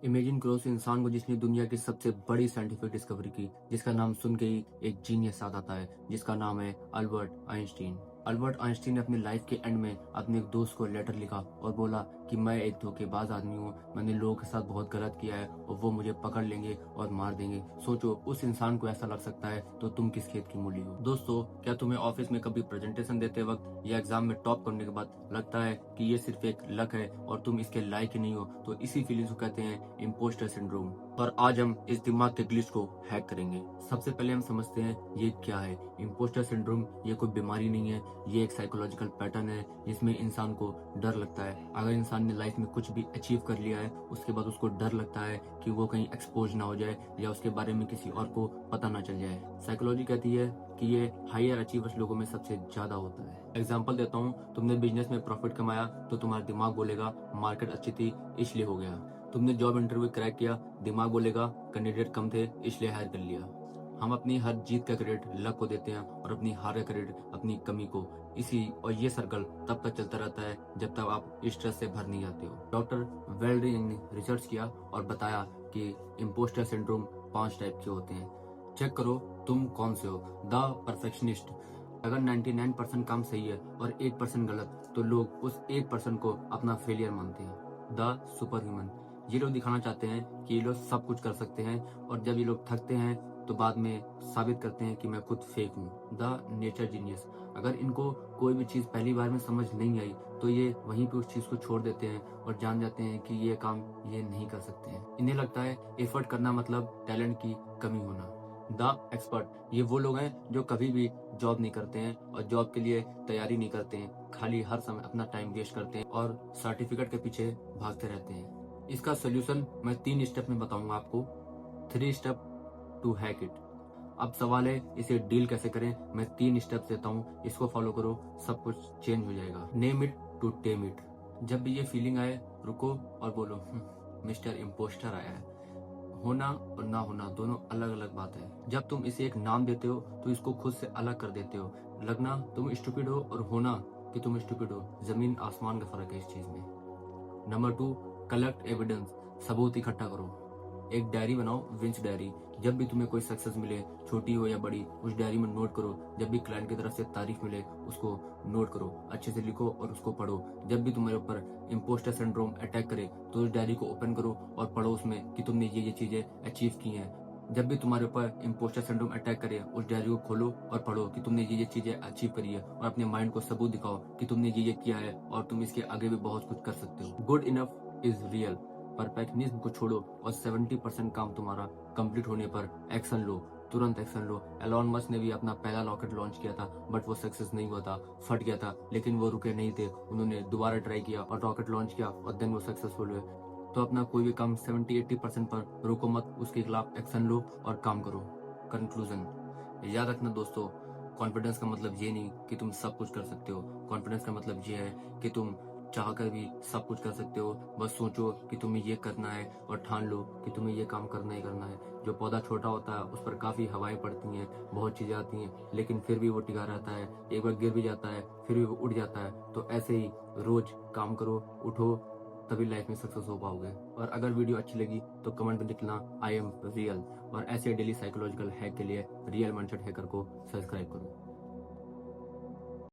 Imagine करो उस इंसान को जिसने दुनिया की सबसे बड़ी साइंटिफिक डिस्कवरी की, जिसका नाम सुन के ही एक जीनियस याद आता है, जिसका नाम है अल्बर्ट आइंस्टीन। अल्बर्ट आइंस्टीन ने अपनी लाइफ के एंड में अपने एक दोस्त को लेटर लिखा और बोला कि मैं एक धोखेबाज आदमी हूँ, मैंने लोगों के साथ बहुत गलत किया है और वो मुझे पकड़ लेंगे और मार देंगे। सोचो उस इंसान को ऐसा लग सकता है तो तुम किस खेत की मूली हो। दोस्तों, क्या तुम्हें ऑफिस में कभी प्रेजेंटेशन देते वक्त या एग्जाम में टॉप करने के बाद लगता है कि ये सिर्फ एक लक है और तुम इसके लायक ही नहीं हो? तो इसी फीलिंग्स को कहते हैं इम्पोस्टर सिंड्रोम। और आज हम इस दिमाग के ग्लिच को हैक करेंगे। सबसे पहले हम समझते हैं ये क्या है। इम्पोस्टर सिंड्रोम ये कोई बीमारी नहीं है, ये एक साइकोलॉजिकल पैटर्न है जिसमें इंसान को डर लगता है। अगर इंसान ने लाइफ में कुछ भी अचीव कर लिया है उसके बाद उसको डर लगता है कि वो कहीं एक्सपोज ना हो जाए या उसके बारे में किसी और को पता ना चल जाए। साइकोलॉजी कहती है कि ये हायर अचीवर्स लोगों में सबसे ज्यादा होता है। एग्जाम्पल देता हूँ, तुमने बिजनेस में प्रॉफिट कमाया तो तुम्हारा दिमाग बोलेगा मार्केट अच्छी थी इसलिए हो गया। तुमने जॉब इंटरव्यू क्रैक किया, दिमाग बोलेगा कैंडिडेट कम थे इसलिए हायर कर लिया। हम अपनी हर जीत का क्रेडिट लक को देते हैं और अपनी हार का क्रेडिट अपनी कमी को। इसी और ये सर्कल तब तक चलता रहता है जब तक आप स्ट्रेस से भर नहीं जाते हो। डॉक्टर वेल्डरी ने रिसर्च किया और बताया कि इम्पोस्टर सिंड्रोम 5 टाइप के होते हैं। चेक करो तुम कौन से हो। द परफेक्शनिस्ट, अगर 99% काम सही है और 1% गलत तो लोग उस 1% को अपना फेलियर मानते हैं। द सुपर ह्यूमन, ये लोग दिखाना चाहते हैं कि ये लोग सब कुछ कर सकते हैं और जब ये लोग थकते हैं तो बाद में साबित करते हैं कि मैं खुद फेक हूँ। द नेचर जीनियस, अगर इनको कोई भी चीज पहली बार में समझ नहीं आई तो ये वहीं पे उस चीज को छोड़ देते हैं और जान जाते हैं कि ये काम ये नहीं कर सकते हैं। इन्हें लगता है एफर्ट करना मतलब टैलेंट की कमी होना। द एक्सपर्ट, ये वो लोग हैं जो कभी भी जॉब नहीं करते हैं और जॉब के लिए तैयारी नहीं करते हैं, खाली हर समय अपना टाइम वेस्ट करते हैं और सर्टिफिकेट के पीछे भागते रहते हैं। इसका सोल्यूशन मैं 3 स्टेप में बताऊंगा आपको। 3 स्टेप टू हैक इट। अब सवाल है इसे डील कैसे करें। मैं 3 स्टेप देता हूँ, इसको फॉलो करो, सब कुछ चेंज हो जाएगा। Name it to tame it. जब भी ये फीलिंग आए रुको और बोलो मिस्टर इम्पोस्टर आया है। होना और ना होना दोनों अलग अलग बात है। जब तुम इसे एक नाम देते हो तो इसको खुद से अलग कर देते हो। लगना तुम स्टूपिड हो और होना कि तुम स्टूपिड हो, जमीन आसमान का फर्क है इस चीज में। नंबर 2, कलेक्ट एविडेंस, सबूत इकट्ठा करो। एक डायरी बनाओ, विंस डायरी। जब भी तुम्हें कोई सक्सेस मिले, छोटी हो या बड़ी, उस डायरी में नोट करो। जब भी क्लाइंट की तरफ से तारीफ मिले उसको नोट करो, अच्छे से लिखो और उसको पढ़ो। जब भी तुम्हारे ऊपर इम्पोस्टर सिंड्रोम अटैक करे तो उस डायरी को ओपन करो और पढ़ो उसमें कि तुमने ये चीजें अचीव की हैं। जब भी तुम्हारे ऊपर इम्पोस्टर सिंड्रोम अटैक करे उस डायरी को खोलो और पढ़ो कि तुमने ये चीजें अचीव करी है और अपने माइंड को सबूत दिखाओ कि तुमने ये किया है और तुम इसके आगे भी बहुत कुछ कर सकते हो। Good enough is real. Perfectionism को छोड़ो और 70% काम तुम्हारा कंप्लीट होने पर एक्शन लो, तुरंत एक्शन लो। एलॉन मस्क ने भी अपना पहला रॉकेट लॉन्च किया था बट वो सक्सेस नहीं हुआ था, फट गया था, लेकिन वो रुके नहीं थे। उन्होंने दोबारा ट्राई किया और रॉकेट लॉन्च किया और देन वो सक्सेसफुल हुए। तो अपना कोई भी काम 70-80% पर रोको मत, उसके खिलाफ एक्शन लो और काम करो। कंक्लूजन, याद रखना दोस्तों, कॉन्फिडेंस का मतलब ये नहीं कि तुम सब कुछ कर सकते हो। कॉन्फिडेंस का मतलब ये है कि तुम चाह कर भी सब कुछ कर सकते हो। बस सोचो कि तुम्हें ये करना है और ठान लो कि तुम्हें ये काम करना ही करना है। जो पौधा छोटा होता है उस पर काफी हवाएं पड़ती हैं, बहुत चीजें आती हैं, लेकिन फिर भी वो टिका रहता है। एक बार गिर भी जाता है फिर भी वो उठ जाता है। तो ऐसे ही रोज काम करो, उठो, तभी लाइफ में सक्सेस हो पाओगे। और अगर वीडियो अच्छी लगी तो कमेंट में लिखना आई एम रियल। और ऐसे डेली साइकोलॉजिकल हैक के लिए रियल माइंडसेट हैकर को सब्सक्राइब करो।